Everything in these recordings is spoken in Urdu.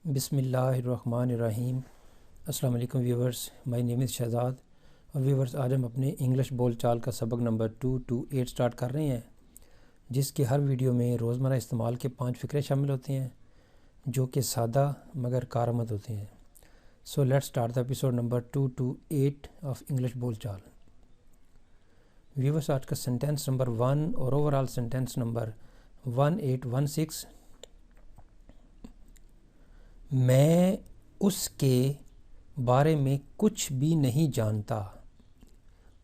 بسم اللہ الرحمن الرحیم۔ السلام علیکم ویورز، مائی نیم از شہزاد اور ویورز آج ہم اپنے انگلش بول چال کا سبق نمبر 228 سٹارٹ کر رہے ہیں، جس کے ہر ویڈیو میں روزمرہ استعمال کے 5 فقرے شامل ہوتے ہیں جو کہ سادہ مگر کارآمد ہوتے ہیں۔ So let start the episode number 228 of English بول چال۔ ویورز آج کا سینٹینس نمبر 1 اور اوور آل سینٹینس نمبر 1816۔ میں اس کے بارے میں کچھ بھی نہیں جانتا۔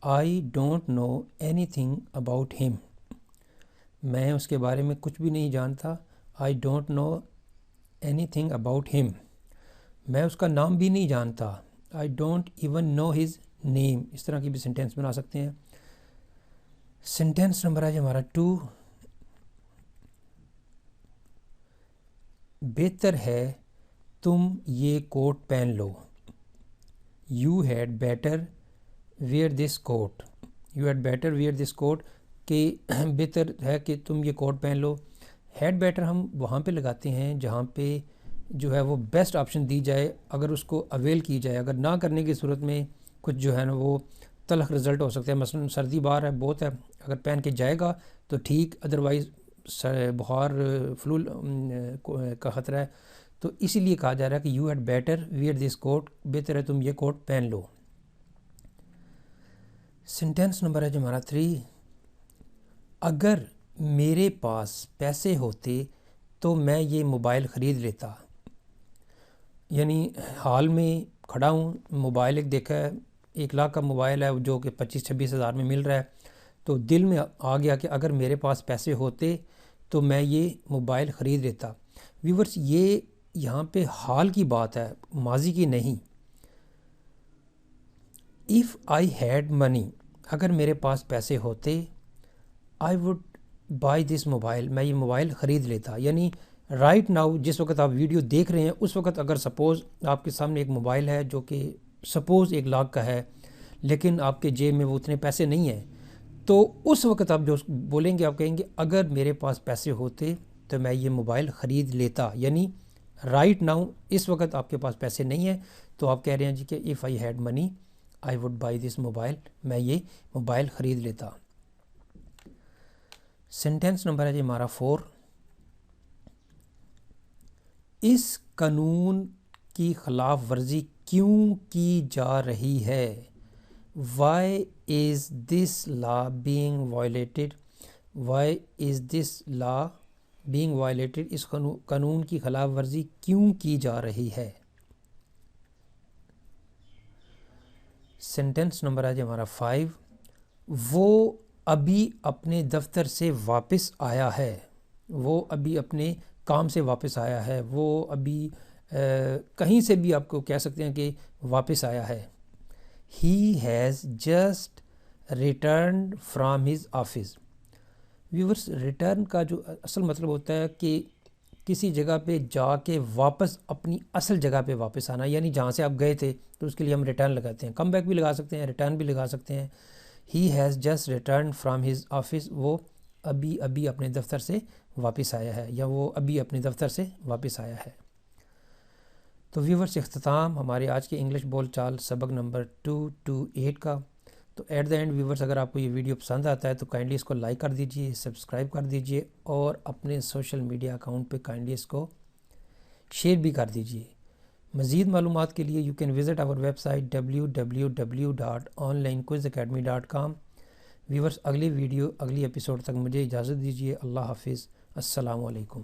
I don't know anything about him۔ میں اس کے بارے میں کچھ بھی نہیں جانتا۔ I don't know anything about him۔ میں اس کا نام بھی نہیں جانتا۔ I don't even know his name۔ اس طرح کی بھی سینٹینس بنا سکتے ہیں۔ سینٹینس نمبر ہے ہمارا 2۔ بہتر ہے تم یہ کوٹ پہن لو۔ You had better wear this coat۔ You had better wear this coat کہ بہتر ہے کہ تم یہ کوٹ پہن لو۔ had better ہم وہاں پہ لگاتے ہیں جہاں پہ جو ہے وہ بیسٹ آپشن دی جائے، اگر اس کو اویل کی جائے۔ اگر نہ کرنے کی صورت میں کچھ جو ہے نا وہ تلخ رزلٹ ہو سکتا ہے۔ مثلا سردی باہر ہے، بہت ہے، اگر پہن کے جائے گا تو ٹھیک، ادروائز بخار فلو کا خطرہ ہے، تو اسی لیے کہا جا رہا ہے کہ you had better wear this coat, بہتر ہے تم یہ کوٹ پہن لو۔ سینٹینس نمبر ہے جو ہمارا 3۔ اگر میرے پاس پیسے ہوتے تو میں یہ موبائل خرید لیتا۔ یعنی حال میں کھڑا ہوں، موبائل ایک دیکھا ہے، 1 لاکھ کا موبائل ہے جو کہ 25-26 ہزار میں مل رہا ہے، تو دل میں آ گیا کہ اگر میرے پاس پیسے ہوتے تو میں یہ موبائل خرید لیتا۔ ویورز یہ یہاں پہ حال کی بات ہے، ماضی کی نہیں۔ If I had money، اگر میرے پاس پیسے ہوتے، I would buy this mobile, میں یہ موبائل خرید لیتا۔ یعنی رائٹ ناؤ جس وقت آپ ویڈیو دیکھ رہے ہیں اس وقت اگر سپوز آپ کے سامنے ایک موبائل ہے جو کہ سپوز 1 لاکھ کا ہے، لیکن آپ کے جیب میں وہ اتنے پیسے نہیں ہیں، تو اس وقت آپ جو بولیں گے، آپ کہیں گے اگر میرے پاس پیسے ہوتے تو میں یہ موبائل خرید لیتا۔ یعنی رائٹ ناؤ اس وقت آپ کے پاس پیسے نہیں ہیں، تو آپ کہہ رہے ہیں جی کہ if I had money I would buy this mobile, میں یہ موبائل خرید لیتا۔ سینٹینس نمبر ہے جی ہمارا 4۔ اس قانون کی خلاف ورزی کیوں کی جا رہی ہے؟ Why is this law being violated؟ Why is this law being violated؟ اس قانون کی خلاف ورزی کیوں کی جا رہی ہے؟ سینٹینس نمبر ہے جی ہمارا 5۔ وہ ابھی اپنے دفتر سے واپس آیا ہے۔ وہ ابھی اپنے کام سے واپس آیا ہے۔ وہ ابھی کہیں سے بھی آپ کو کہہ سکتے ہیں کہ واپس آیا ہے۔ He has just returned from his office۔ Viewers return کا جو اصل مطلب ہوتا ہے کہ کسی جگہ پہ جا کے واپس اپنی اصل جگہ پہ واپس آنا، یعنی جہاں سے آپ گئے تھے، تو اس کے لیے ہم ریٹرن لگاتے ہیں۔ کم بیک بھی لگا سکتے ہیں، ریٹرن بھی لگا سکتے ہیں۔ He has just returned from his office، وہ ابھی اپنے دفتر سے واپس آیا ہے، یا وہ ابھی اپنے دفتر سے واپس آیا ہے۔ تو ویورز اختتام ہمارے آج کے انگلش بول چال سبق نمبر 228 کا۔ تو ایٹ دا اینڈ ویورز اگر آپ کو یہ ویڈیو پسند آتا ہے تو کائنڈلی اس کو لائک کر دیجئے، سبسکرائب کر دیجئے، اور اپنے سوشل میڈیا اکاؤنٹ پہ کائنڈلی اس کو شیئر بھی کر دیجئے۔ مزید معلومات کے لیے یو کین وزٹ آور ویب سائٹ www.onlinequizacademy.com۔ ویورز اگلی ایپیسوڈ تک مجھے اجازت دیجئے۔ اللہ حافظ، السلام علیکم۔